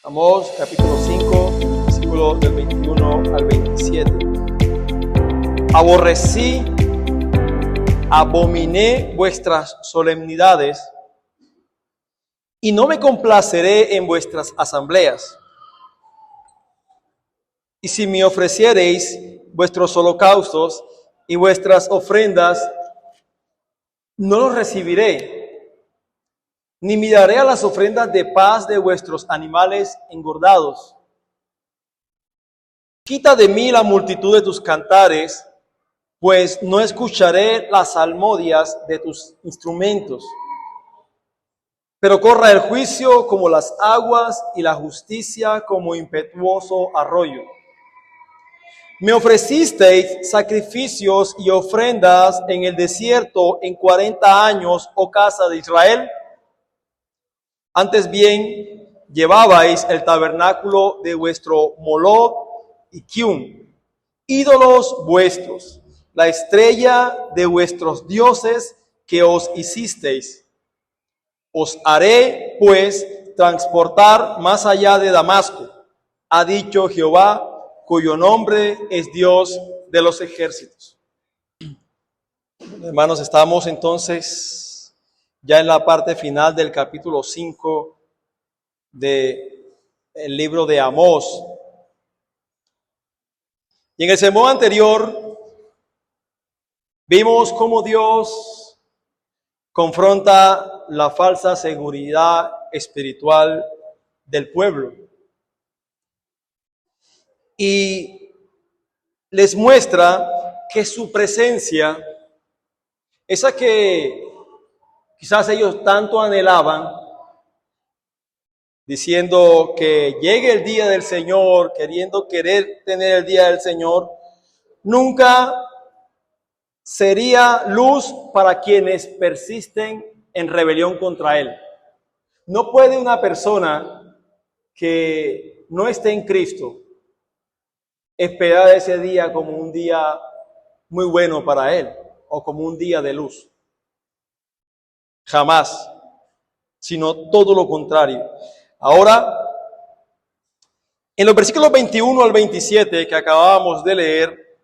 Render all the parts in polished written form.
Amós capítulo 5, versículo del 21 al 27. Aborrecí, abominé vuestras solemnidades, y no me complaceré en vuestras asambleas. Y si me ofreciereis vuestros holocaustos y vuestras ofrendas, no los recibiré, ni miraré a las ofrendas de paz de vuestros animales engordados. Quita de mí la multitud de tus cantares, pues no escucharé las salmodias de tus instrumentos. Pero corra el juicio como las aguas y la justicia como impetuoso arroyo. Me ofrecisteis sacrificios y ofrendas en el desierto en 40 años, oh casa de Israel. Antes bien, llevabais el tabernáculo de vuestro Moloc y Kium, ídolos vuestros, la estrella de vuestros dioses que os hicisteis. Os haré, pues, transportar más allá de Damasco, ha dicho Jehová, cuyo nombre es Dios de los ejércitos. Hermanos, estamos entonces ya en la parte final del capítulo 5 del libro de Amós. Y en el sermón anterior vimos cómo Dios confronta la falsa seguridad espiritual del pueblo y les muestra que su presencia, esa que quizás ellos tanto anhelaban, diciendo que llegue el día del Señor, querer tener el día del Señor, nunca sería luz para quienes persisten en rebelión contra Él. No puede una persona que no esté en Cristo esperar ese día como un día muy bueno para Él o como un día de luz. Jamás, sino todo lo contrario. Ahora, en los versículos 21 al 27 que acabábamos de leer,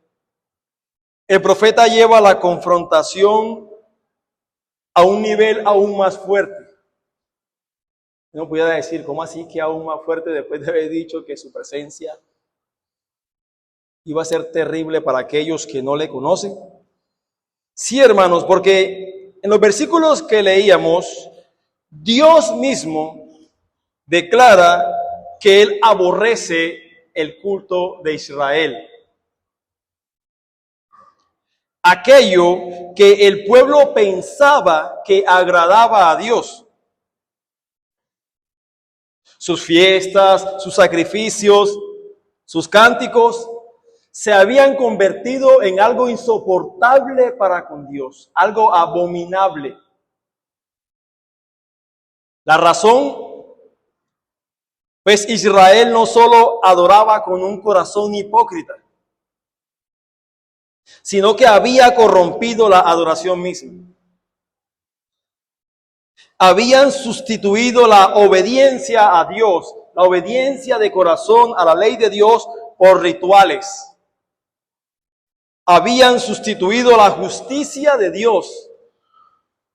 el profeta lleva la confrontación a un nivel aún más fuerte. No pudiera decir, ¿cómo así que aún más fuerte después de haber dicho que su presencia iba a ser terrible para aquellos que no le conocen? Sí, hermanos, porque en los versículos que leíamos, Dios mismo declara que Él aborrece el culto de Israel. Aquello que el pueblo pensaba que agradaba a Dios. Sus fiestas, sus sacrificios, sus cánticos se habían convertido en algo insoportable para con Dios, algo abominable. La razón, pues Israel no solo adoraba con un corazón hipócrita, sino que había corrompido la adoración misma. Habían sustituido la obediencia a Dios, la obediencia de corazón a la ley de Dios por rituales. Habían sustituido la justicia de Dios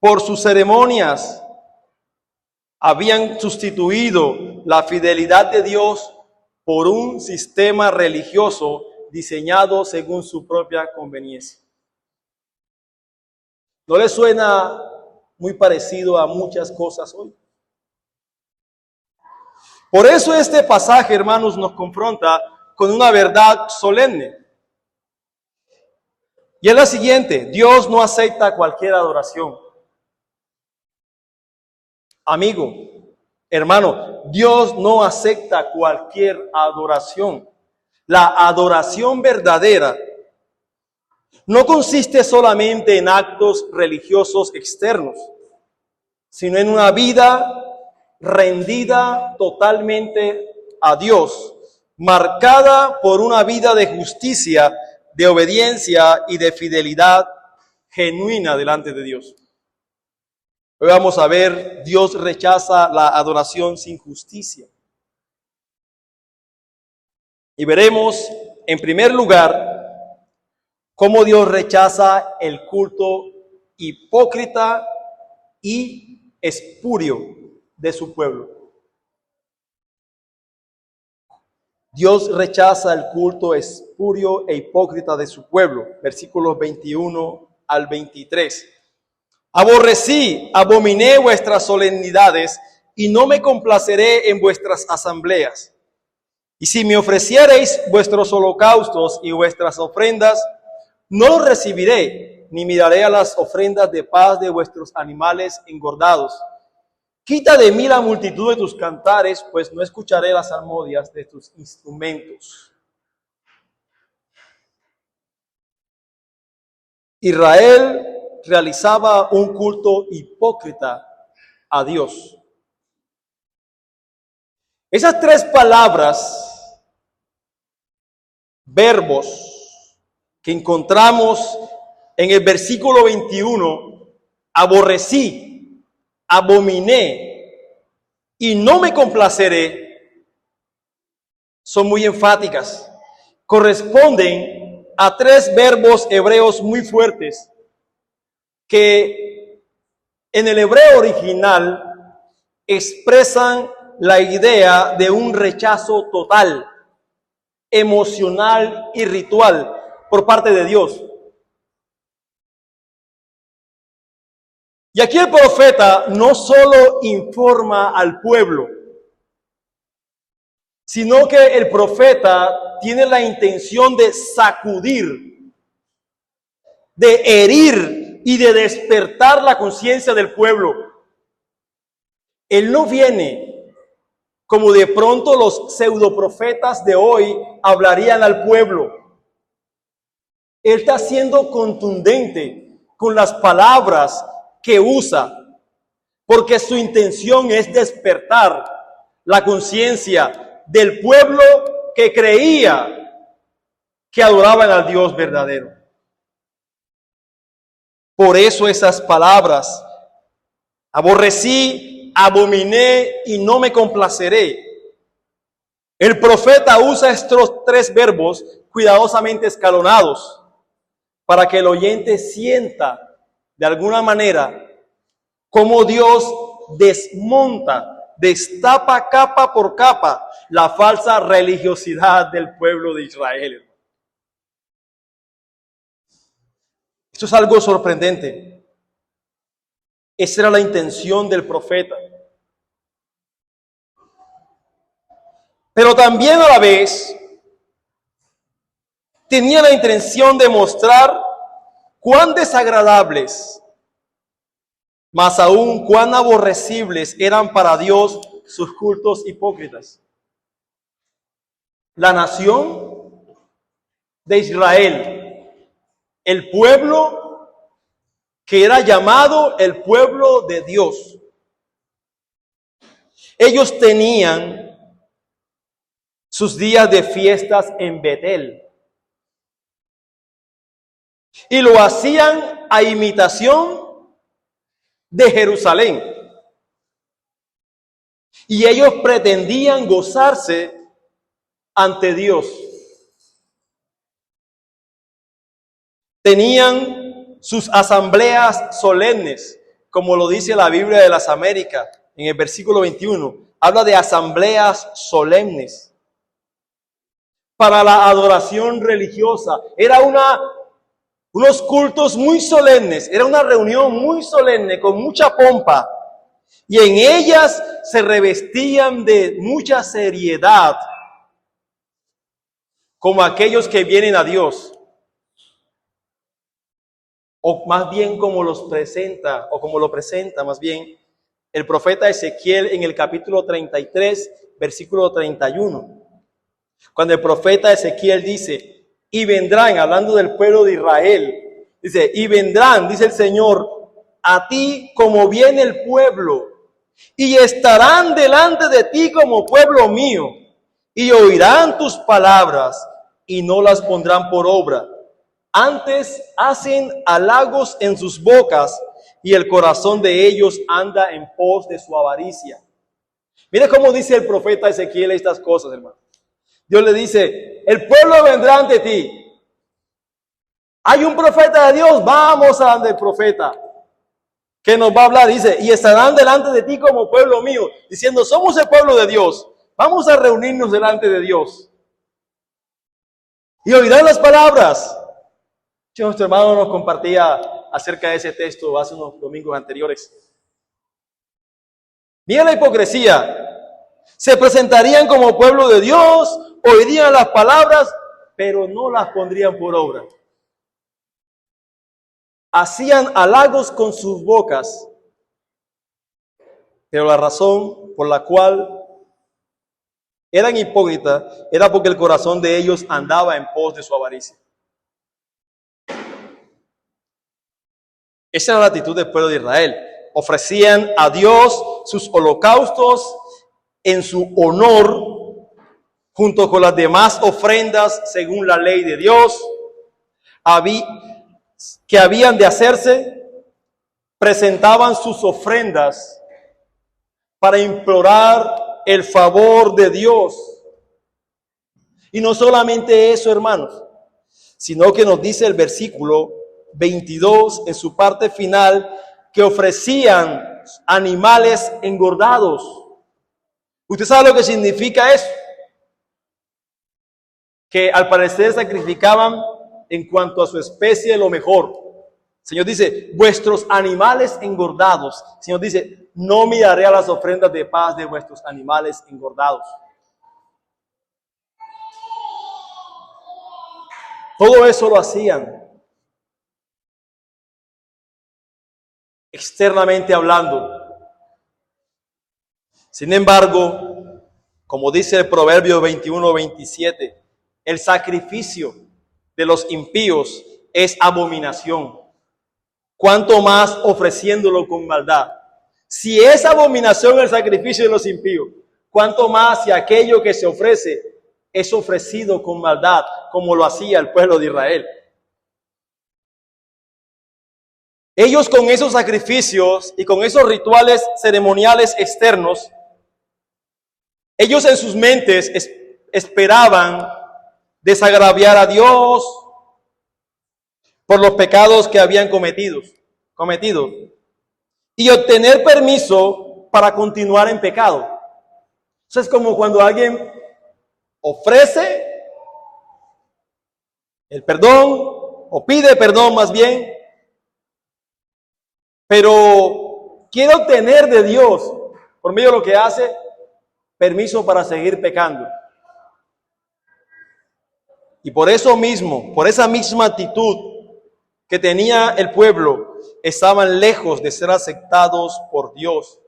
por sus ceremonias. Habían sustituido la fidelidad de Dios por un sistema religioso diseñado según su propia conveniencia. ¿No le suena muy parecido a muchas cosas hoy? Por eso este pasaje, hermanos, nos confronta con una verdad solemne. Y es la siguiente: Dios no acepta cualquier adoración. Amigo, hermano, Dios no acepta cualquier adoración. La adoración verdadera no consiste solamente en actos religiosos externos, sino en una vida rendida totalmente a Dios, marcada por una vida de justicia, de obediencia y de fidelidad genuina delante de Dios. Hoy vamos a ver, Dios rechaza la adoración sin justicia. Y veremos, en primer lugar, cómo Dios rechaza el culto hipócrita y espurio de su pueblo. Dios rechaza el culto espurio e hipócrita de su pueblo. Versículos 21 al 23. Aborrecí, abominé vuestras solemnidades y no me complaceré en vuestras asambleas. Y si me ofreciereis vuestros holocaustos y vuestras ofrendas, no los recibiré, ni miraré a las ofrendas de paz de vuestros animales engordados. Quita de mí la multitud de tus cantares, pues no escucharé las salmodias de tus instrumentos. Israel realizaba un culto hipócrita a Dios. Esas tres palabras, verbos, que encontramos en el versículo 21, aborrecí, abominé y no me complaceré, son muy enfáticas. Corresponden a tres verbos hebreos muy fuertes que en el hebreo original expresan la idea de un rechazo total, emocional y ritual por parte de Dios. Y aquí el profeta no solo informa al pueblo, sino que el profeta tiene la intención de sacudir, de herir y de despertar la conciencia del pueblo. Él no viene como de pronto los pseudoprofetas de hoy hablarían al pueblo. Él está siendo contundente con las palabras que usa, porque su intención es despertar la conciencia del pueblo que creía que adoraban al Dios verdadero. Por eso esas palabras, aborrecí, abominé y no me complaceré. El profeta usa estos tres verbos cuidadosamente escalonados para que el oyente sienta de alguna manera cómo Dios desmonta, destapa capa por capa la falsa religiosidad del pueblo de Israel. Esto es algo sorprendente. Esa era la intención del profeta. Pero también a la vez tenía la intención de mostrar cuán desagradables, más aún cuán aborrecibles eran para Dios sus cultos hipócritas. La nación de Israel, el pueblo que era llamado el pueblo de Dios. Ellos tenían sus días de fiestas en Betel. Y lo hacían a imitación de Jerusalén. Y ellos pretendían gozarse ante Dios. Tenían sus asambleas solemnes, como lo dice la Biblia de las Américas, en el versículo 21. Habla de asambleas solemnes para la adoración religiosa. Era unos cultos muy solemnes, era una reunión muy solemne, con mucha pompa. Y en ellas se revestían de mucha seriedad, como aquellos que vienen a Dios. O más bien como los presenta, o como lo presenta más bien el profeta Ezequiel en el capítulo 33, versículo 31. Cuando el profeta Ezequiel dice, y vendrán, hablando del pueblo de Israel, dice, y vendrán, dice el Señor, a ti como viene el pueblo, y estarán delante de ti como pueblo mío, y oirán tus palabras, y no las pondrán por obra. Antes hacen halagos en sus bocas, y el corazón de ellos anda en pos de su avaricia. Mire cómo dice el profeta Ezequiel estas cosas, hermano. Dios le dice, el pueblo vendrá ante ti. Hay un profeta de Dios, vamos a donde el profeta, que nos va a hablar, dice, y estarán delante de ti como pueblo mío, diciendo, somos el pueblo de Dios, vamos a reunirnos delante de Dios. Y oirán las palabras. Nuestro hermano nos compartía acerca de ese texto hace unos domingos anteriores. Mira la hipocresía. Se presentarían como pueblo de Dios, oirían las palabras, pero no las pondrían por obra. Hacían halagos con sus bocas, pero la razón por la cual eran hipócritas era porque el corazón de ellos andaba en pos de su avaricia. Esa era la actitud del pueblo de Israel. Ofrecían a Dios sus holocaustos en su honor, junto con las demás ofrendas según la ley de Dios que habían de hacerse. Presentaban sus ofrendas para implorar el favor de Dios. Y no solamente eso, hermanos, sino que nos dice el versículo 22 en su parte final, que ofrecían animales engordados. ¿Usted sabe lo que significa eso? Que al parecer sacrificaban en cuanto a su especie lo mejor. El Señor dice, vuestros animales engordados. El Señor dice, no miraré a las ofrendas de paz de vuestros animales engordados. Todo eso lo hacían externamente hablando. Sin embargo, como dice el Proverbio 21-27, el sacrificio de los impíos es abominación. Cuanto más ofreciéndolo con maldad. Si es abominación el sacrificio de los impíos, cuanto más si aquello que se ofrece es ofrecido con maldad, como lo hacía el pueblo de Israel. Ellos con esos sacrificios y con esos rituales ceremoniales externos, ellos en sus mentes esperaban desagraviar a Dios por los pecados que habían cometido y obtener permiso para continuar en pecado. Eso es como cuando alguien ofrece el perdón o pide perdón más bien, pero quiere obtener de Dios, por medio de lo que hace, permiso para seguir pecando. Y por eso mismo, por esa misma actitud que tenía el pueblo, estaban lejos de ser aceptados por Dios.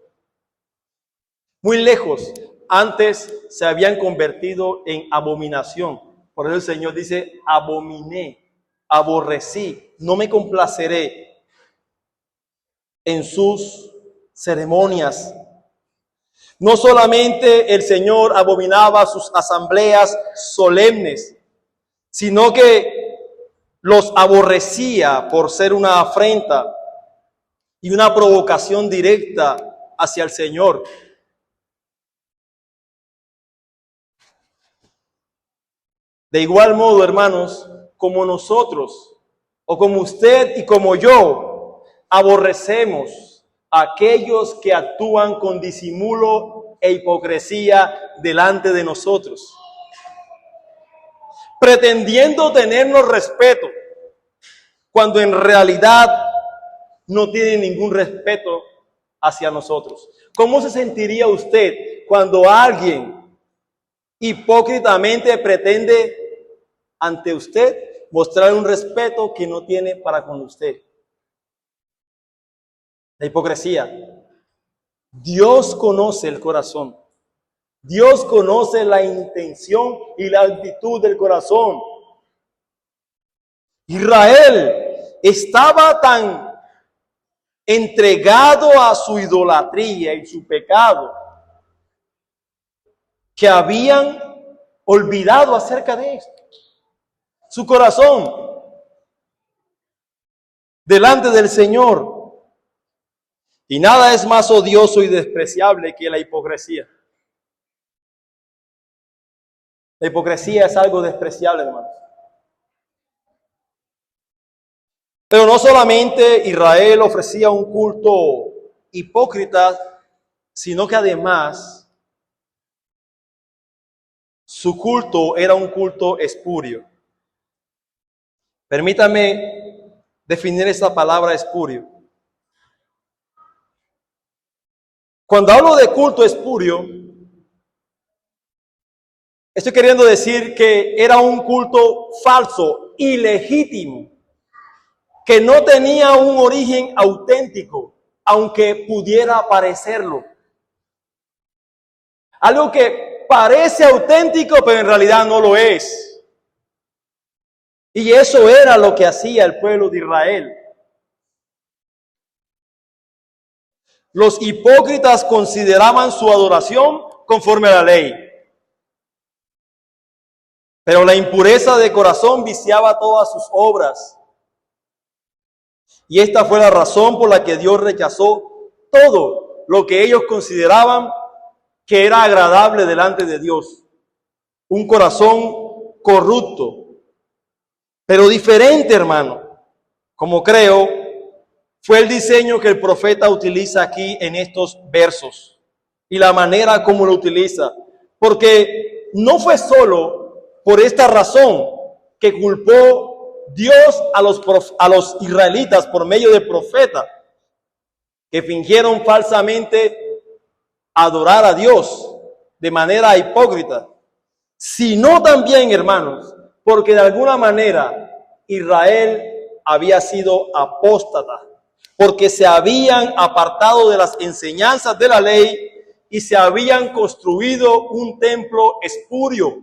Muy lejos. Antes se habían convertido en abominación. Por eso el Señor dice, abominé, aborrecí, no me complaceré en sus ceremonias. No solamente el Señor abominaba sus asambleas solemnes, sino que los aborrecía por ser una afrenta y una provocación directa hacia el Señor. De igual modo, hermanos, como nosotros, o como usted y como yo, aborrecemos a aquellos que actúan con disimulo e hipocresía delante de nosotros, pretendiendo tenernos respeto, cuando en realidad no tienen ningún respeto hacia nosotros. ¿Cómo se sentiría usted cuando alguien hipócritamente pretende ante usted mostrar un respeto que no tiene para con usted? La hipocresía. Dios conoce el corazón. Dios conoce la intención y la actitud del corazón. Israel estaba tan entregado a su idolatría y su pecado que habían olvidado acerca de esto. Su corazón delante del Señor. Y nada es más odioso y despreciable que la hipocresía. La hipocresía es algo despreciable, hermanos. Pero no solamente Israel ofrecía un culto hipócrita, sino que además su culto era un culto espurio. Permítame definir esta palabra espurio. Cuando hablo de culto espurio, estoy queriendo decir que era un culto falso, ilegítimo, que no tenía un origen auténtico, aunque pudiera parecerlo. Algo que parece auténtico, pero en realidad no lo es. Y eso era lo que hacía el pueblo de Israel. Los hipócritas consideraban su adoración conforme a la ley. Pero la impureza de corazón viciaba todas sus obras. Y esta fue la razón por la que Dios rechazó todo lo que ellos consideraban que era agradable delante de Dios. Un corazón corrupto, pero diferente, hermano. Como creo, fue el diseño que el profeta utiliza aquí en estos versos y la manera como lo utiliza. Porque no fue solo por esta razón que culpó Dios a los israelitas por medio de profetas que fingieron falsamente adorar a Dios de manera hipócrita, sino también, hermanos, porque de alguna manera Israel había sido apóstata, porque se habían apartado de las enseñanzas de la ley y se habían construido un templo espurio.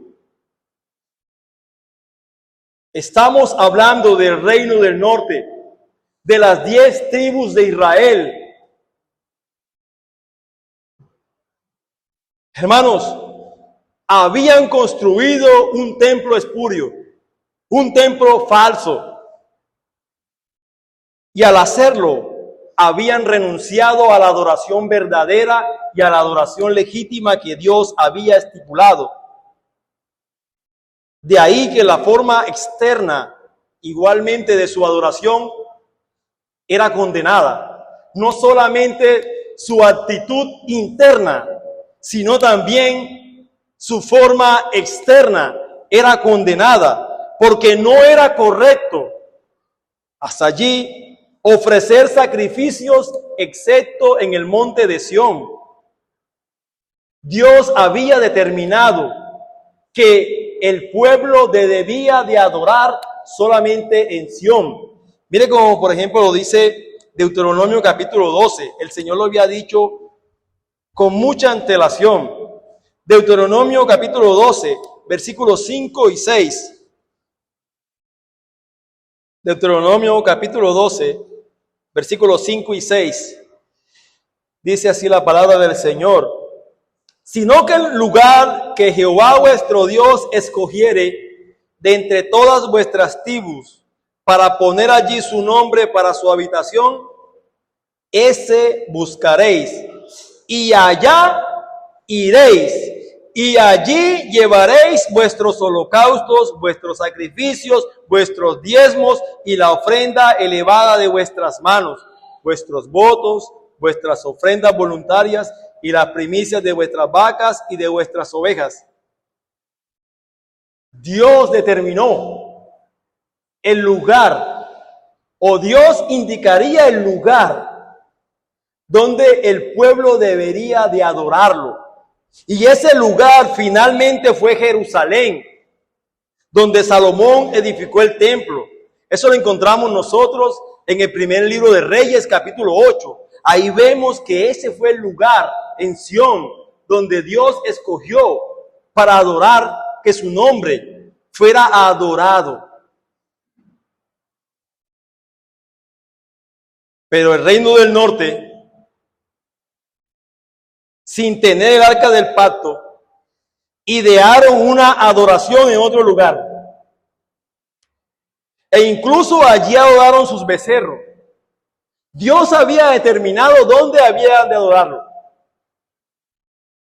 Estamos hablando del reino del norte, de las 10 tribus de Israel. Hermanos, habían construido un templo espurio, un templo falso. Y al hacerlo, habían renunciado a la adoración verdadera y a la adoración legítima que Dios había estipulado. De ahí que la forma externa, igualmente de su adoración, era condenada. No solamente su actitud interna, sino también su forma externa era condenada, porque no era correcto hasta allí ofrecer sacrificios excepto en el monte de Sión. Dios había determinado que el pueblo debía de adorar solamente en Sión. Mire como por ejemplo lo dice Deuteronomio capítulo 12. El Señor lo había dicho con mucha antelación. Deuteronomio capítulo 12, versículos 5 y 6. Deuteronomio capítulo 12, versículos 5 y 6. Dice así la palabra del Señor: sino que el lugar que Jehová vuestro Dios escogiere de entre todas vuestras tribus para poner allí su nombre para su habitación, ese buscaréis, y allá iréis, y allí llevaréis vuestros holocaustos, vuestros sacrificios, vuestros diezmos y la ofrenda elevada de vuestras manos, vuestros votos, vuestras ofrendas voluntarias y las primicias de vuestras vacas y de vuestras ovejas. Dios determinó el lugar, o Dios indicaría el lugar donde el pueblo debería de adorarlo. Y ese lugar finalmente fue Jerusalén, donde Salomón edificó el templo. Eso lo encontramos nosotros en el primer libro de Reyes, capítulo 8. Ahí vemos que ese fue el lugar en Sión donde Dios escogió para adorar, que su nombre fuera adorado. Pero el reino del norte, sin tener el arca del pacto, idearon una adoración en otro lugar. E incluso allí adoraron sus becerros. Dios había determinado dónde habían de adorarlo,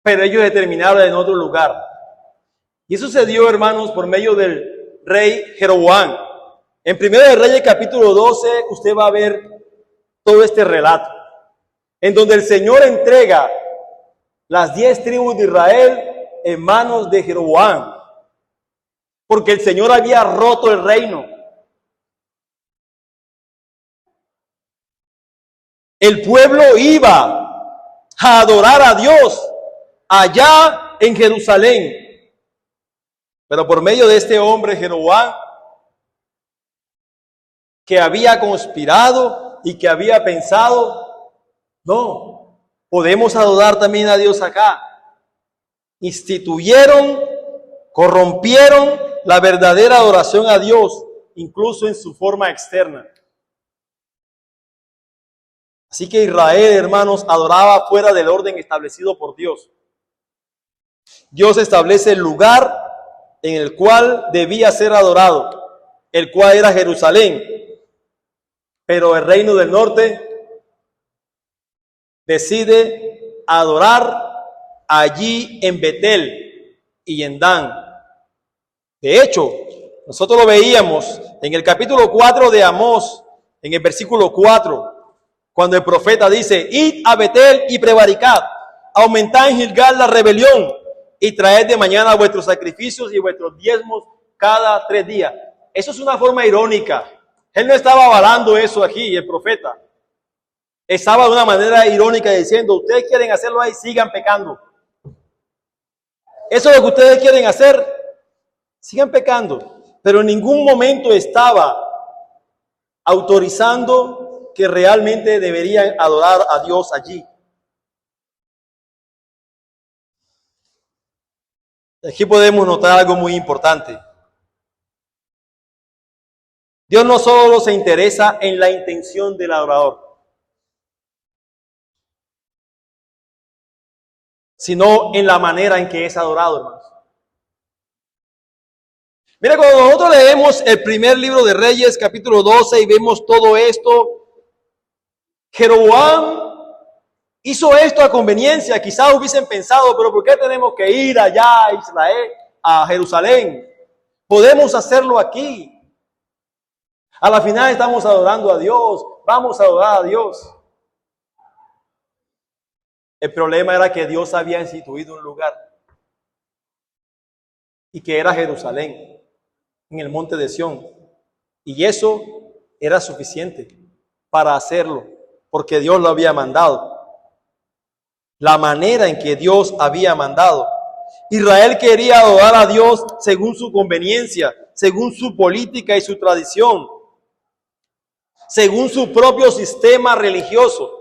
pero ellos determinaron en otro lugar. Y eso se dio, hermanos, por medio del rey Jeroboam. En Primera de Reyes capítulo 12, usted va a ver todo este relato, en donde el Señor entrega las 10 tribus de Israel en manos de Jeroboam, porque el Señor había roto el reino. El pueblo iba a adorar a Dios allá en Jerusalén. Pero por medio de este hombre Jeroboam, que había conspirado y que había pensado, no, podemos adorar también a Dios acá. Instituyeron, corrompieron la verdadera adoración a Dios, incluso en su forma externa. Así que Israel, hermanos, adoraba fuera del orden establecido por Dios. Dios establece el lugar en el cual debía ser adorado, el cual era Jerusalén. Pero el reino del norte decide adorar allí en Betel y en Dan. De hecho, nosotros lo veíamos en el capítulo 4 de Amós, en el versículo 4, cuando el profeta dice: id a Betel y prevaricad, aumentad en Gilgal la rebelión, y traed de mañana vuestros sacrificios y vuestros diezmos cada 3 días. Eso es una forma irónica. Él no estaba avalando eso aquí, el profeta. Estaba de una manera irónica diciendo: ustedes quieren hacerlo ahí, sigan pecando. Eso es lo que ustedes quieren hacer, sigan pecando. Pero en ningún momento estaba autorizando que realmente deberían adorar a Dios allí. Aquí podemos notar algo muy importante. Dios no solo se interesa en la intención del adorador, sino en la manera en que es adorado, hermanos. Mira, cuando nosotros leemos el primer libro de Reyes, capítulo 12, y vemos todo esto, Jeroboam hizo esto a conveniencia. Quizás hubiesen pensado: pero ¿por qué tenemos que ir allá a Israel, a Jerusalén? Podemos hacerlo aquí. A la final estamos adorando a Dios, vamos a adorar a Dios. El problema era que Dios había instituido un lugar, y que era Jerusalén, en el monte de Sión. Y eso era suficiente para hacerlo, porque Dios lo había mandado. La manera en que Dios había mandado. Israel quería adorar a Dios según su conveniencia, según su política y su tradición, según su propio sistema religioso.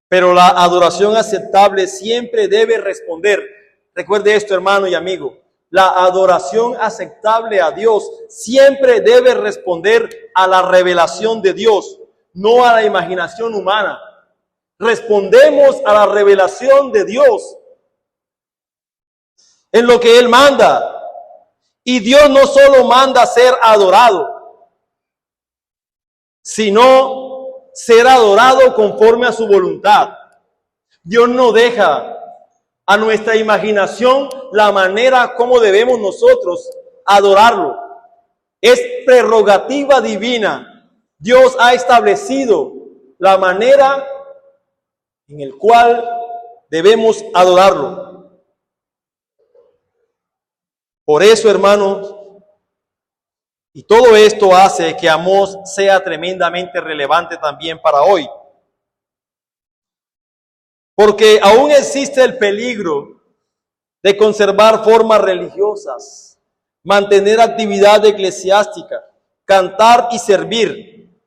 Pero la adoración aceptable siempre debe responder. Recuerde esto, hermano y amigo. La adoración aceptable a Dios siempre debe responder a la revelación de Dios, no a la imaginación humana. Respondemos a la revelación de Dios en lo que Él manda. Y Dios no solo manda ser adorado, sino ser adorado conforme a su voluntad. Dios no deja a nuestra imaginación la manera como debemos nosotros adorarlo. Es prerrogativa divina. Dios ha establecido la manera en el cual debemos adorarlo. Por eso, hermanos, y todo esto hace que Amós sea tremendamente relevante también para hoy. Porque aún existe el peligro de conservar formas religiosas, mantener actividad eclesiástica, cantar y servir,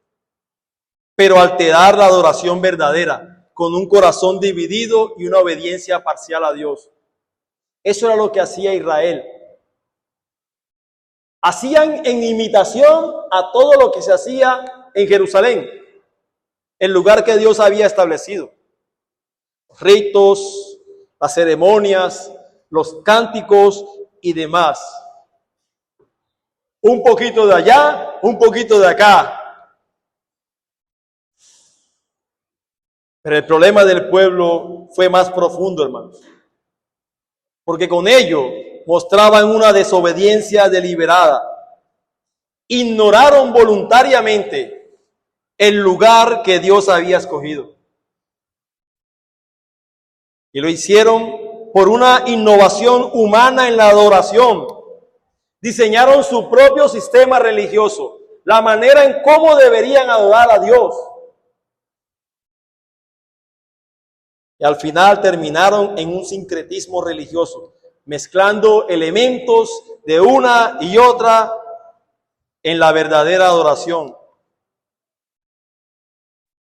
pero alterar la adoración verdadera con un corazón dividido y una obediencia parcial a Dios. Eso era lo que hacía Israel. Hacían en imitación a todo lo que se hacía en Jerusalén, el lugar que Dios había establecido. Los ritos, las ceremonias, los cánticos y demás. Un poquito de allá, un poquito de acá. Pero el problema del pueblo fue más profundo, hermanos. porque con ello mostraban una desobediencia deliberada. Ignoraron voluntariamente el lugar que Dios había escogido. Y lo hicieron por una innovación humana en la adoración. Diseñaron su propio sistema religioso, la manera en cómo deberían adorar a Dios. Y al final terminaron en un sincretismo religioso, mezclando elementos de una y otra en la verdadera adoración.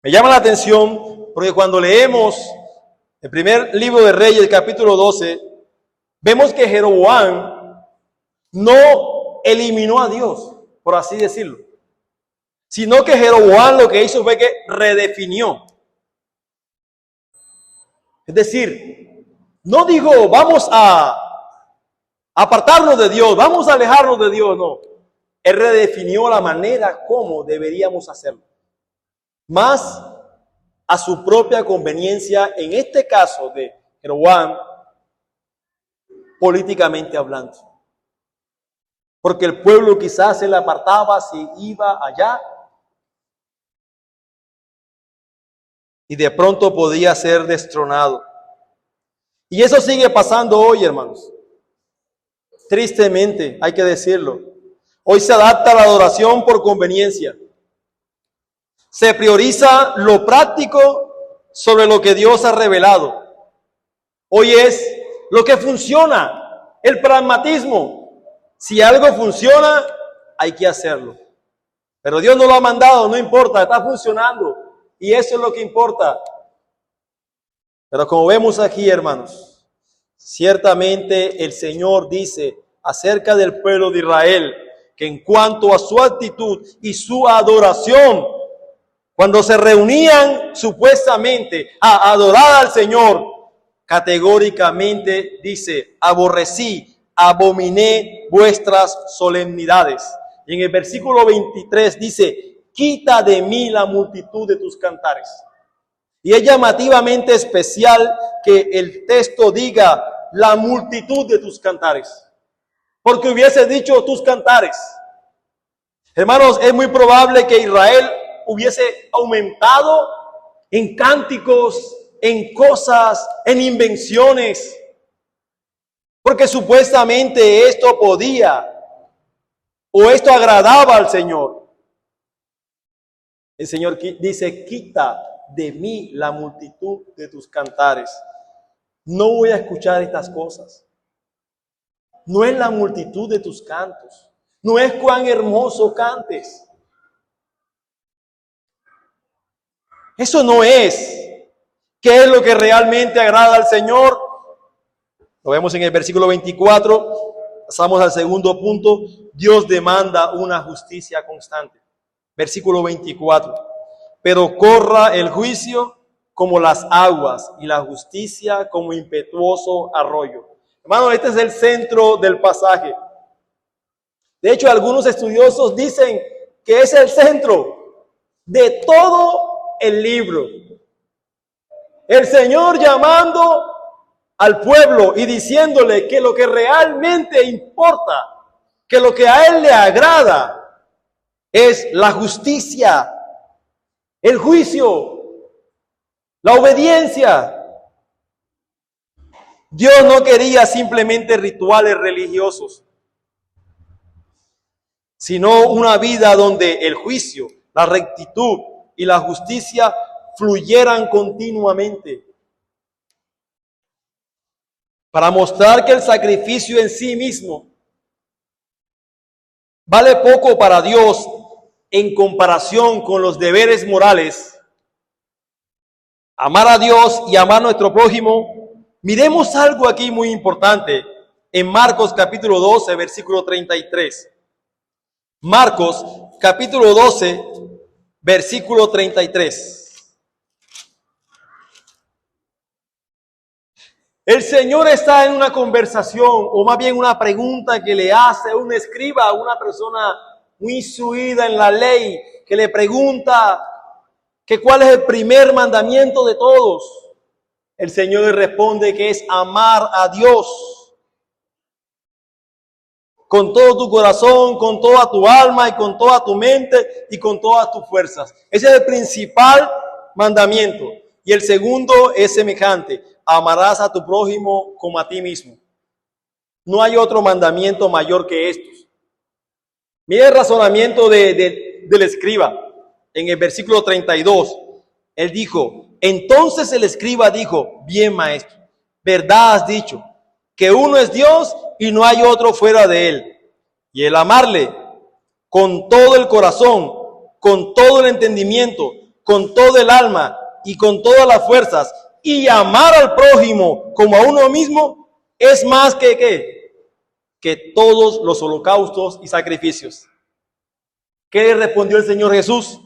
Me llama la atención porque cuando leemos el primer libro de Reyes, capítulo 12, vemos que Jeroboam no eliminó a Dios, por así decirlo, sino que Jeroboam lo que hizo fue que redefinió. Es decir, no dijo, vamos a apartarnos de Dios, vamos a alejarnos de Dios, no. Él redefinió la manera como deberíamos hacerlo. Más a su propia conveniencia, en este caso de Jeroboam, políticamente hablando. Porque el pueblo quizás se le apartaba si iba allá y de pronto podía ser destronado. Y eso sigue pasando hoy, hermanos. Tristemente, hay que decirlo. Hoy se adapta la adoración por conveniencia. Se prioriza lo práctico sobre lo que Dios ha revelado. Hoy es lo que funciona, el pragmatismo. Si algo funciona, hay que hacerlo. Pero Dios no lo ha mandado, no importa, está funcionando. Y eso es lo que importa. Pero como vemos aquí, hermanos, ciertamente el Señor dice acerca del pueblo de Israel que en cuanto a su actitud y su adoración, cuando se reunían supuestamente a adorar al Señor, categóricamente dice, aborrecí, abominé vuestras solemnidades. Y en el versículo 23 dice, quita de mí la multitud de tus cantares. Y es llamativamente especial que el texto diga la multitud de tus cantares, porque hubiese dicho tus cantares. Hermanos, es muy probable que Israel hubiese aumentado en cánticos, en cosas, en invenciones, porque supuestamente esto podía o esto agradaba al Señor. El Señor dice, quita de mí la multitud de tus cantares. No voy a escuchar estas cosas. No es la multitud de tus cantos. No es cuán hermoso cantes. Eso no es. ¿Qué es lo que realmente agrada al Señor? Lo vemos en el versículo 24. Pasamos al segundo punto. Dios demanda una justicia constante. Versículo 24. Pero corra el juicio como las aguas y la justicia como impetuoso arroyo. Hermano, este es el centro del pasaje. De hecho, algunos estudiosos dicen que es el centro de todo el libro. El Señor llamando al pueblo y diciéndole que lo que realmente importa, que lo que a Él le agrada, es la justicia, el juicio, la obediencia. Dios no quería simplemente rituales religiosos, sino una vida donde el juicio, la rectitud y la justicia fluyeran continuamente. Para mostrar que el sacrificio en sí mismo vale poco para Dios en comparación con los deberes morales, amar a Dios y amar a nuestro prójimo. Miremos algo aquí muy importante en Marcos capítulo 12, versículo 33. Marcos capítulo 12, versículo 33. El Señor está en una conversación, o más bien una pregunta que le hace un escriba a una persona muy instruida en la ley, que le pregunta que cuál es el primer mandamiento de todos. El Señor le responde que es amar a Dios con todo tu corazón, con toda tu alma y con toda tu mente y con todas tus fuerzas. Ese es el principal mandamiento. Y el segundo es semejante: amarás a tu prójimo como a ti mismo. No hay otro mandamiento mayor que estos. Mira el razonamiento del escriba en el versículo 32. Él dijo: entonces el escriba dijo: bien, maestro, verdad has dicho, que uno es Dios y no hay otro fuera de él. Y el amarle con todo el corazón, con todo el entendimiento, con todo el alma y con todas las fuerzas, y amar al prójimo como a uno mismo, es más que todos los holocaustos y sacrificios. ¿Qué le respondió el Señor Jesús?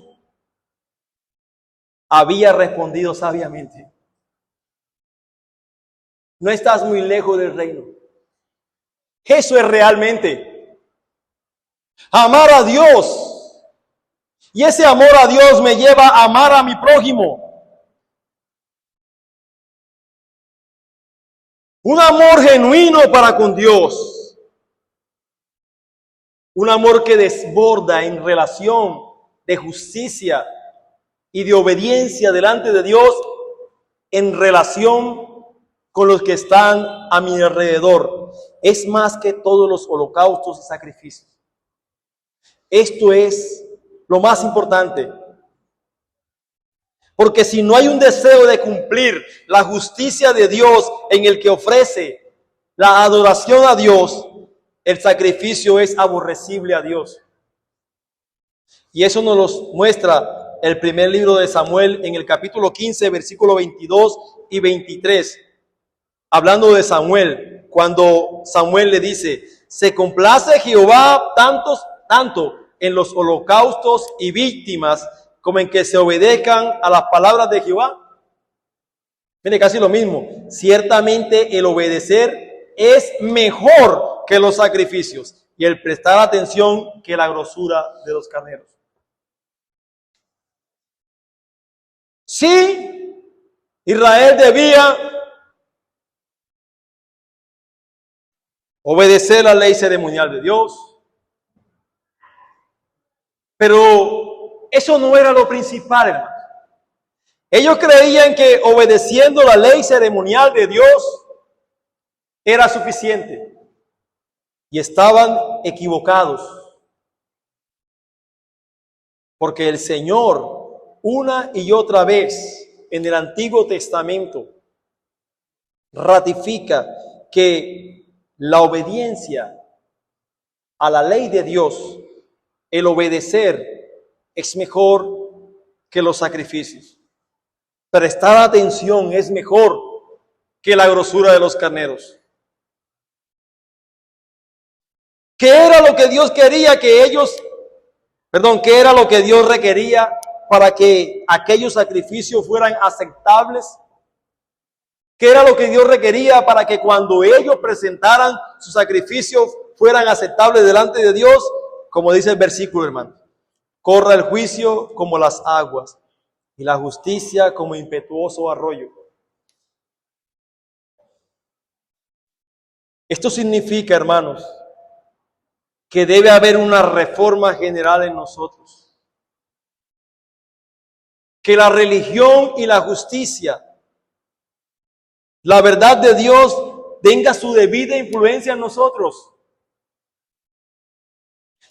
Había respondido sabiamente: no estás muy lejos del reino. Eso es realmente amar a Dios. Y ese amor a Dios me lleva a amar a mi prójimo. Un amor genuino para con Dios. Un amor que desborda en relación de justicia y de obediencia delante de Dios en relación con los que están a mi alrededor. Es más que todos los holocaustos y sacrificios. Esto es lo más importante. Porque si no hay un deseo de cumplir la justicia de Dios en el que ofrece la adoración a Dios, el sacrificio es aborrecible a Dios. Y eso nos lo muestra el primer libro de Samuel en el capítulo 15, versículo 22 y 23. Hablando de Samuel, cuando Samuel le dice: se complace Jehová tanto en los holocaustos y víctimas como en que se obedezcan a las palabras de Jehová. Mire, casi lo mismo. Ciertamente el obedecer es mejor que los sacrificios y el prestar atención que la grosura de los carneros. Sí, Israel debía obedecer la ley ceremonial de Dios, pero eso no era lo principal, hermano. Ellos creían que obedeciendo la ley ceremonial de Dios era suficiente y estaban equivocados, porque el Señor una y otra vez en el Antiguo Testamento ratifica que la obediencia a la ley de Dios, el obedecer, es mejor que los sacrificios. Prestar atención es mejor que la grosura de los carneros. ¿Qué era lo que Dios quería qué era lo que Dios requería para que aquellos sacrificios fueran aceptables? ¿Qué era lo que Dios requería para que cuando ellos presentaran sus sacrificios fueran aceptables delante de Dios? Como dice el versículo, hermano: corra el juicio como las aguas y la justicia como impetuoso arroyo. Esto significa, hermanos, que debe haber una reforma general en nosotros. Que la religión y la justicia, la verdad de Dios, tenga su debida influencia en nosotros.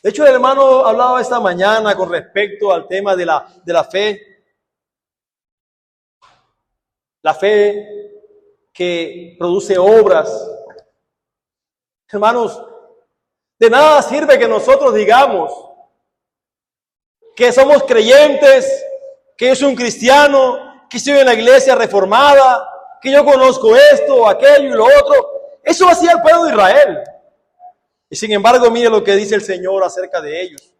De hecho, el hermano hablaba esta mañana con respecto al tema de la fe. La fe que produce obras. Hermanos, de nada sirve que nosotros digamos que somos creyentes, que es un cristiano, que estoy en la iglesia reformada, que yo conozco esto, aquello y lo otro. Eso hacía el pueblo de Israel. Y sin embargo, mire lo que dice el Señor acerca de ellos.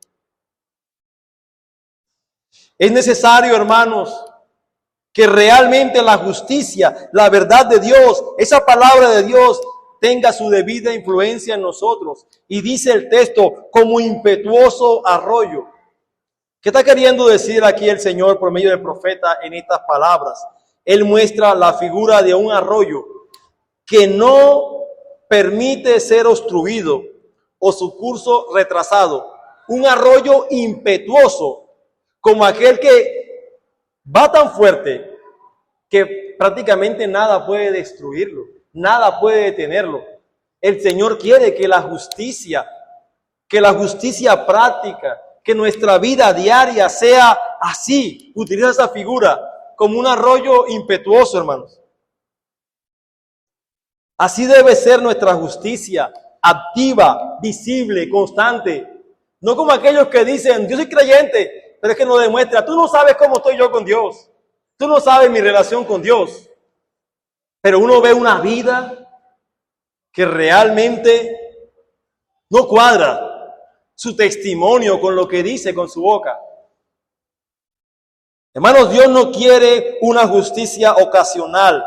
Es necesario, hermanos, que realmente la justicia, la verdad de Dios, esa palabra de Dios, tenga su debida influencia en nosotros. Y dice el texto, como impetuoso arroyo. ¿Qué está queriendo decir aquí el Señor por medio del profeta en estas palabras? Él muestra la figura de un arroyo que no permite ser obstruido o su curso retrasado, un arroyo impetuoso como aquel que va tan fuerte que prácticamente nada puede destruirlo, nada puede detenerlo. El Señor quiere que la justicia práctica, que nuestra vida diaria sea así. Utiliza esa figura como un arroyo impetuoso, hermanos. Así debe ser nuestra justicia, activa, visible, constante. No como aquellos que dicen, yo soy creyente, pero es que no demuestra. Tú no sabes cómo estoy yo con Dios. Tú no sabes mi relación con Dios. Pero uno ve una vida que realmente no cuadra su testimonio con lo que dice con su boca. Hermanos, Dios no quiere una justicia ocasional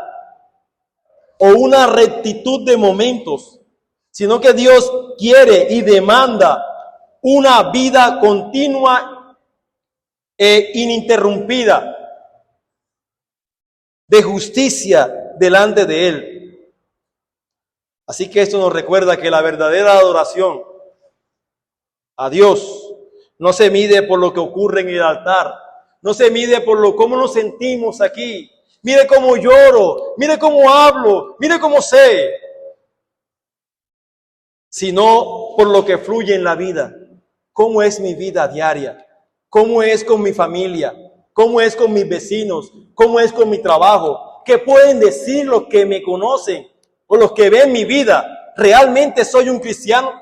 o una rectitud de momentos, sino que Dios quiere y demanda una vida continua e ininterrumpida de justicia delante de Él. Así que esto nos recuerda que la verdadera adoración a Dios no se mide por lo que ocurre en el altar, no se mide por cómo nos sentimos aquí. Mire cómo lloro, mire cómo hablo, mire cómo sé, sino por lo que fluye en la vida. ¿Cómo es mi vida diaria? ¿Cómo es con mi familia? ¿Cómo es con mis vecinos? ¿Cómo es con mi trabajo? ¿Qué pueden decir los que me conocen o los que ven mi vida? ¿Realmente soy un cristiano?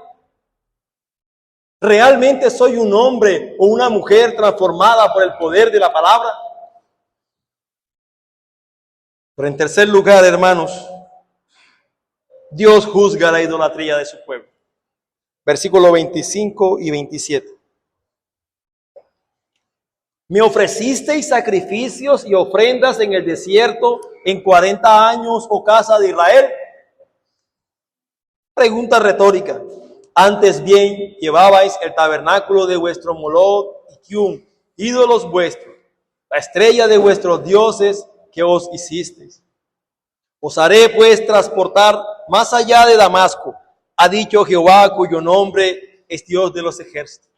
¿Realmente soy un hombre o una mujer transformada por el poder de la palabra? Pero en tercer lugar, hermanos, Dios juzga la idolatría de su pueblo. Versículos 25 y 27. Me ofrecisteis sacrificios y ofrendas en el desierto en 40 años, oh casa de Israel. Pregunta retórica. Antes bien llevabais el tabernáculo de vuestro Moloch y Kium, ídolos vuestros, la estrella de vuestros dioses que os hicisteis. Os haré pues transportar más allá de Damasco, ha dicho Jehová, cuyo nombre es Dios de los ejércitos.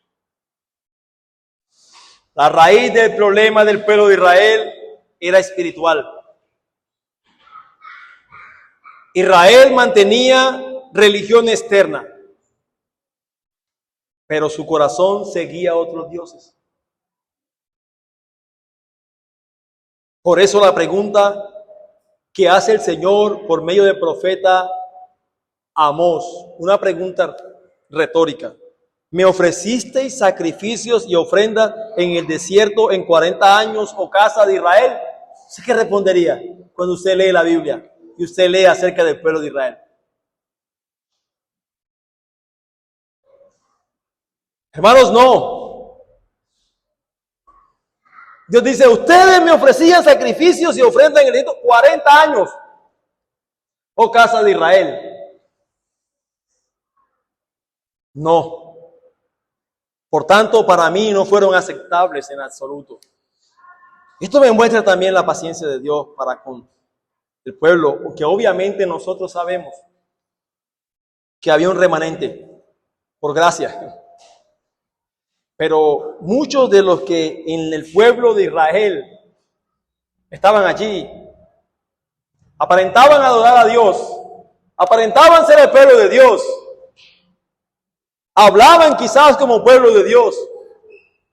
La raíz del problema del pueblo de Israel era espiritual. Israel mantenía religión externa, pero su corazón seguía a otros dioses. Por eso la pregunta que hace el Señor por medio del profeta Amós, una pregunta retórica. ¿Me ofrecisteis sacrificios y ofrendas en el desierto en 40 años, oh casa de Israel? ¿Usted qué respondería cuando usted lee la Biblia y usted lee acerca del pueblo de Israel? Hermanos, no. Dios dice, ustedes me ofrecían sacrificios y ofrendas en el desierto 40 años, oh casa de Israel. No. Por tanto, para mí no fueron aceptables en absoluto. Esto me muestra también la paciencia de Dios para con el pueblo, porque obviamente nosotros sabemos que había un remanente, por gracia. Pero muchos de los que en el pueblo de Israel estaban allí, aparentaban adorar a Dios, aparentaban ser el pueblo de Dios, hablaban quizás como pueblo de Dios,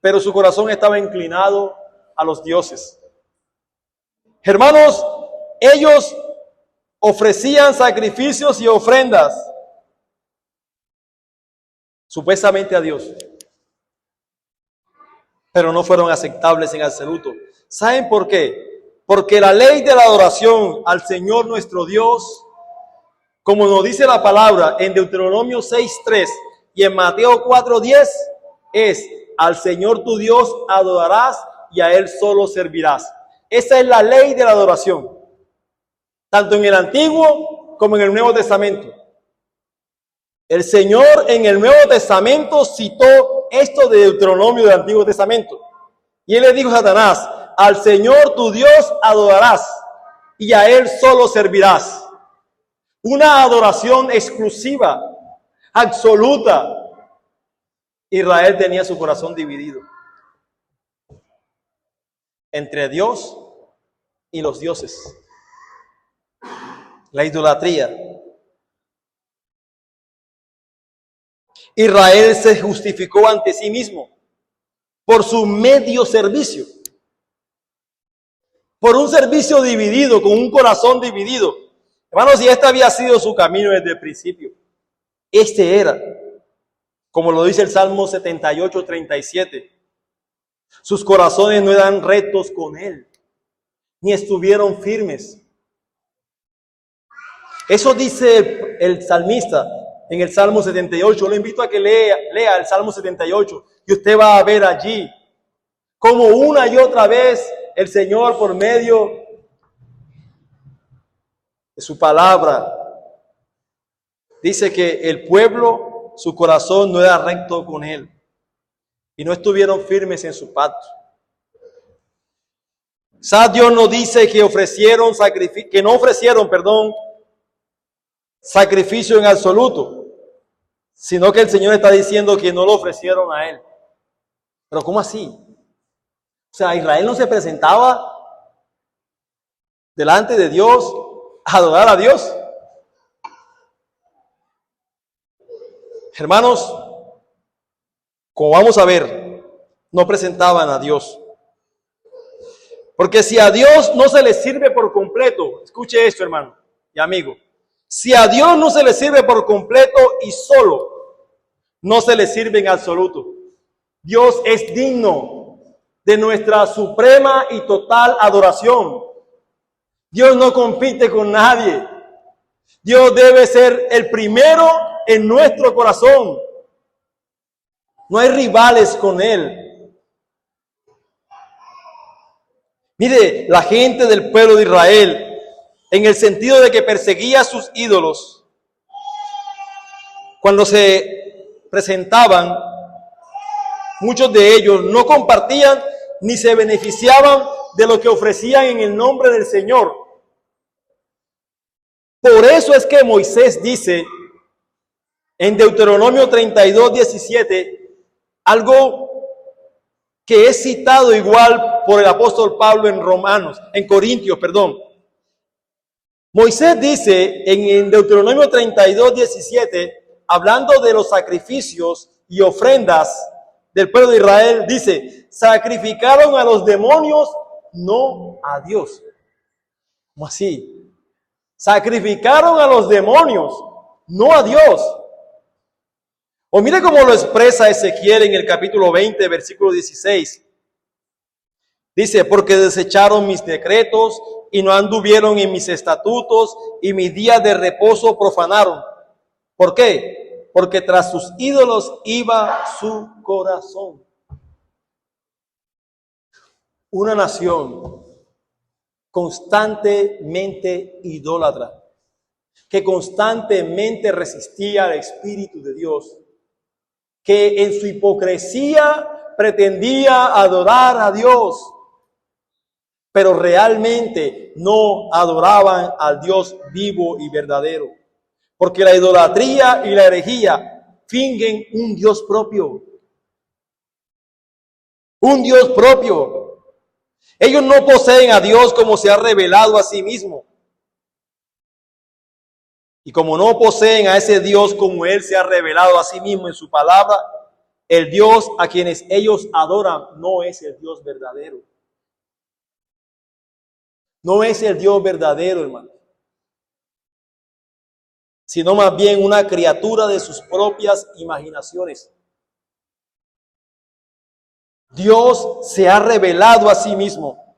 pero su corazón estaba inclinado a los dioses. Hermanos, ellos ofrecían sacrificios y ofrendas supuestamente a Dios, pero no fueron aceptables en absoluto. ¿Saben por qué? Porque la ley de la adoración al Señor nuestro Dios, como nos dice la palabra en Deuteronomio 6:3 y en Mateo 4:10, es: al Señor tu Dios adorarás y a Él solo servirás. Esa es la ley de la adoración, tanto en el Antiguo como en el Nuevo Testamento. El Señor en el Nuevo Testamento citó esto de Deuteronomio del Antiguo Testamento. Y Él le dijo a Satanás: al Señor tu Dios adorarás y a Él solo servirás. Una adoración exclusiva, absoluta. Israel tenía su corazón dividido entre Dios y los dioses. La idolatría. Israel se justificó ante sí mismo por su medio servicio. Por un servicio dividido, con un corazón dividido. Hermanos, y este había sido su camino desde el principio. Este era, como lo dice el Salmo 78, 37. Sus corazones no eran rectos con él, ni estuvieron firmes. Eso dice el salmista en el Salmo 78. Lo invito a que lea el Salmo 78 y usted va a ver allí como una y otra vez el Señor, por medio de su palabra, dice que el pueblo, su corazón no era recto con él y no estuvieron firmes en su pacto. Dios no dice que no ofrecieron sacrificio en absoluto, sino que el Señor está diciendo que no lo ofrecieron a él. Pero ¿cómo así? O sea, Israel no se presentaba delante de Dios a adorar a Dios. Hermanos, como vamos a ver, no presentaban a Dios. Porque si a Dios no se le sirve por completo, escuche esto, hermano y amigo, si a Dios no se le sirve por completo y solo, no se le sirve en absoluto. Dios es digno de nuestra suprema y total adoración. Dios no compite con nadie. Dios debe ser el primero en nuestro corazón. No hay rivales con Él. Mire, la gente del pueblo de Israel, en el sentido de que perseguía a sus ídolos, cuando se presentaban, muchos de ellos no compartían ni se beneficiaban de lo que ofrecían en el nombre del Señor. Por eso es que Moisés dice en Deuteronomio 32, 17, algo que es citado igual por el apóstol Pablo en Corintios. Moisés dice en Deuteronomio 32, 17, hablando de los sacrificios y ofrendas del pueblo de Israel, dice, sacrificaron a los demonios, no a Dios. ¿Cómo así? Sacrificaron a los demonios, no a Dios. O mire cómo lo expresa Ezequiel en el capítulo 20, versículo 16. Dice, porque desecharon mis decretos y no anduvieron en mis estatutos y mis días de reposo profanaron. ¿Por qué? Porque tras sus ídolos iba su corazón. Una nación constantemente idólatra, que constantemente resistía al Espíritu de Dios, que en su hipocresía pretendía adorar a Dios, pero realmente no adoraban al Dios vivo y verdadero. Porque la idolatría y la herejía fingen un Dios propio. Un Dios propio. Ellos no poseen a Dios como se ha revelado a sí mismo. Y como no poseen a ese Dios como Él se ha revelado a sí mismo en su palabra, el Dios a quienes ellos adoran no es el Dios verdadero. No es el Dios verdadero, hermano. Sino más bien una criatura de sus propias imaginaciones. Dios se ha revelado a sí mismo.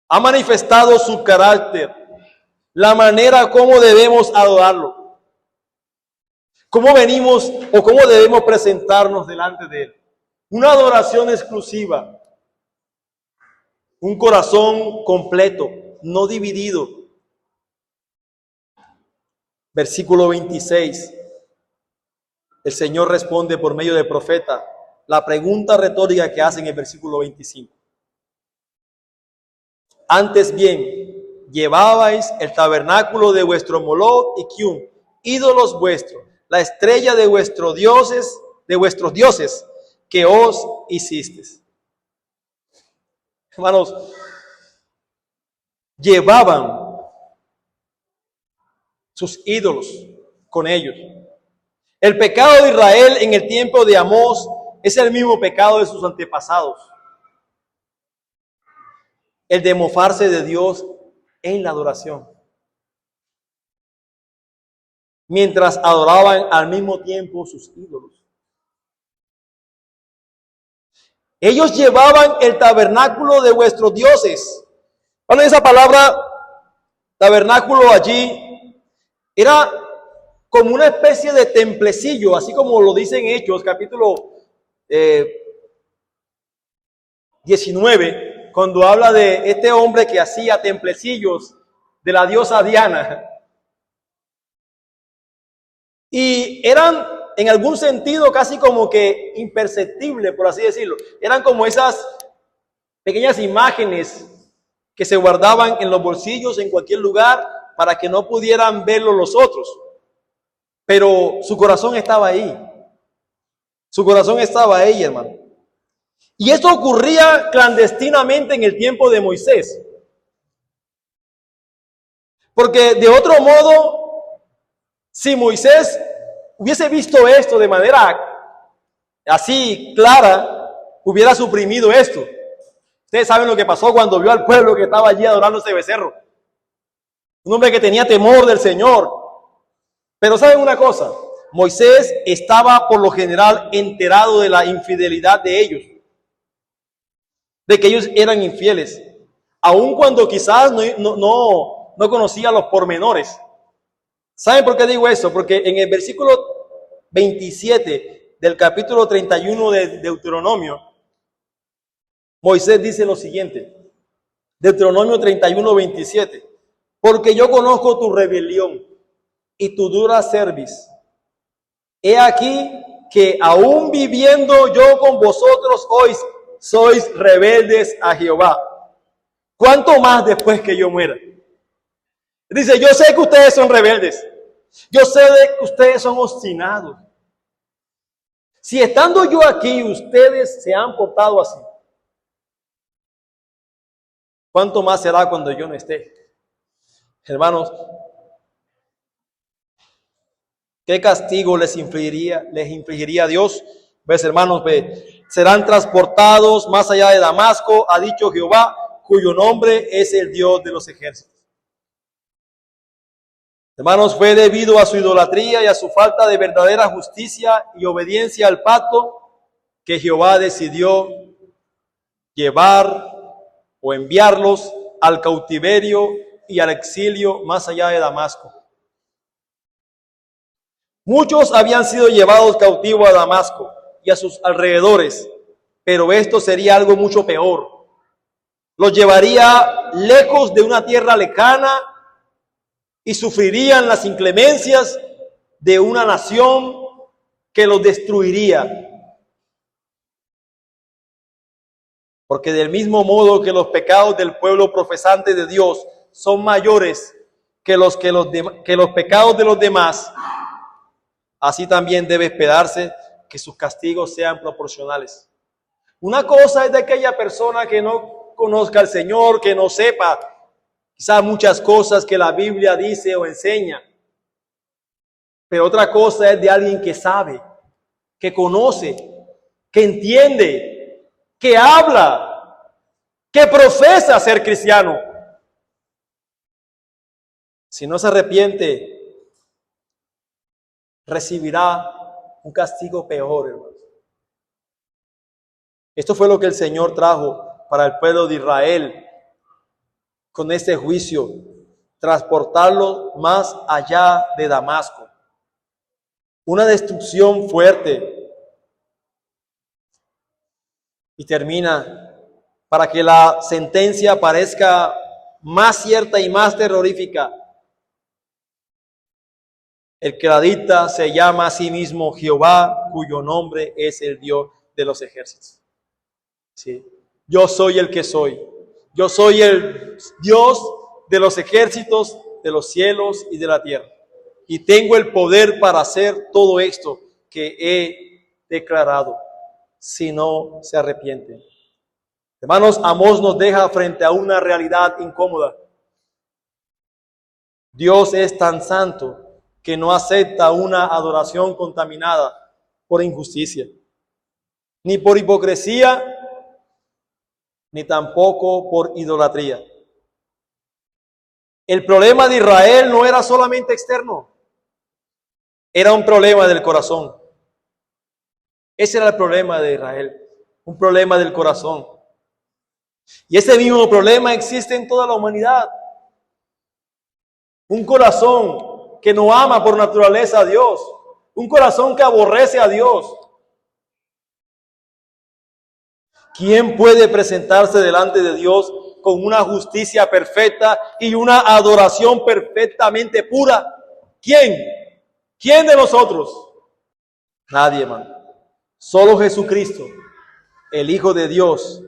Ha manifestado su carácter, la manera como debemos adorarlo. Cómo venimos o cómo debemos presentarnos delante de Él. Una adoración exclusiva. Un corazón completo, no dividido. Versículo 26. El Señor responde por medio del profeta la pregunta retórica que hace en el versículo 25. Antes bien, llevabais el tabernáculo de vuestro Moloch y Kium, ídolos vuestros, la estrella de vuestros dioses que os hicisteis. Hermanos, llevaban sus ídolos con ellos. El pecado de Israel en el tiempo de Amós es el mismo pecado de sus antepasados. El de mofarse de Dios en la adoración. Mientras adoraban al mismo tiempo sus ídolos. Ellos llevaban el tabernáculo de vuestros dioses. Bueno, esa palabra tabernáculo allí era como una especie de templecillo, así como lo dice en Hechos, capítulo 19, cuando habla de este hombre que hacía templecillos de la diosa Diana. Y eran en algún sentido casi como que imperceptibles, por así decirlo. Eran como esas pequeñas imágenes que se guardaban en los bolsillos en cualquier lugar para que no pudieran verlo los otros. Pero su corazón estaba ahí. Su corazón estaba ahí, hermano. Y esto ocurría clandestinamente en el tiempo de Moisés. Porque de otro modo, si Moisés hubiese visto esto de manera así clara, hubiera suprimido esto. Ustedes saben lo que pasó cuando vio al pueblo que estaba allí adorando ese becerro. Un hombre que tenía temor del Señor. Pero ¿saben una cosa? Moisés estaba por lo general enterado de la infidelidad de ellos. De que ellos eran infieles. Aun cuando quizás no conocía los pormenores. ¿Saben por qué digo eso? Porque en el versículo 27 del capítulo 31 de Deuteronomio, Moisés dice lo siguiente. Deuteronomio 31, 27. Porque yo conozco tu rebelión y tu dura cerviz. He aquí que aún viviendo yo con vosotros hoy, sois rebeldes a Jehová. ¿Cuánto más después que yo muera? Dice, yo sé que ustedes son rebeldes. Yo sé que ustedes son obstinados. Si estando yo aquí, ustedes se han portado así, ¿cuánto más será cuando yo no esté? Hermanos, ¿qué castigo les infligiría Dios? Pues hermanos, serán transportados más allá de Damasco, ha dicho Jehová, cuyo nombre es el Dios de los ejércitos. Hermanos, fue debido a su idolatría y a su falta de verdadera justicia y obediencia al pacto que Jehová decidió llevar o enviarlos al cautiverio y al exilio más allá de Damasco. Muchos habían sido llevados cautivos a Damasco y a sus alrededores, pero esto sería algo mucho peor. Los llevaría lejos de una tierra lejana y sufrirían las inclemencias de una nación que los destruiría. Porque del mismo modo que los pecados del pueblo profesante de Dios son mayores que los pecados de los demás, así también debe esperarse que sus castigos sean proporcionales. Una cosa es de aquella persona que no conozca al Señor, que no sepa quizás muchas cosas que la Biblia dice o enseña. Pero otra cosa es de alguien que sabe, que conoce, que entiende, que habla, que profesa ser cristiano. Si no se arrepiente, recibirá un castigo peor, hermanos. Esto fue lo que el Señor trajo para el pueblo de Israel con este juicio, transportarlo más allá de Damasco. Una destrucción fuerte. Y termina para que la sentencia parezca más cierta y más terrorífica. El que la dicta se llama a sí mismo Jehová, cuyo nombre es el Dios de los ejércitos. Sí. Yo soy el que soy. Yo soy el Dios de los ejércitos, de los cielos y de la tierra. y tengo el poder para hacer todo esto que he declarado, si no se arrepienten. Hermanos, Amós nos deja frente a una realidad incómoda. Dios es tan santo que no acepta una adoración contaminada por injusticia, ni por hipocresía, ni tampoco por idolatría. El problema de Israel no era solamente externo, era un problema del corazón. Ese era el problema de Israel, un problema del corazón. Y ese mismo problema existe en toda la humanidad. Un corazón que no ama por naturaleza a Dios, un corazón que aborrece a Dios. ¿Quién puede presentarse delante de Dios con una justicia perfecta y una adoración perfectamente pura? ¿Quién? ¿Quién de nosotros? Nadie, hermano. Solo Jesucristo, el Hijo de Dios,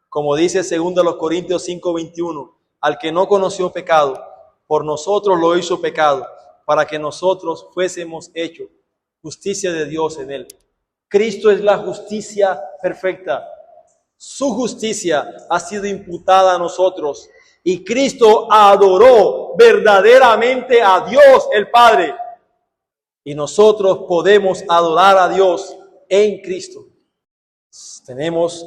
como dice 2 Corintios 5:21, al que no conoció pecado, por nosotros lo hizo pecado, para que nosotros fuésemos hechos justicia de Dios en él. Cristo es la justicia perfecta. Su justicia ha sido imputada a nosotros y Cristo adoró verdaderamente a Dios el Padre. Y nosotros podemos adorar a Dios en Cristo. Tenemos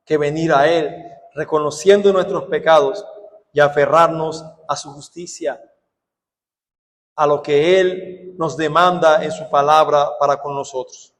que venir a Él reconociendo nuestros pecados y aferrarnos a su justicia, a lo que Él nos demanda en su palabra para con nosotros.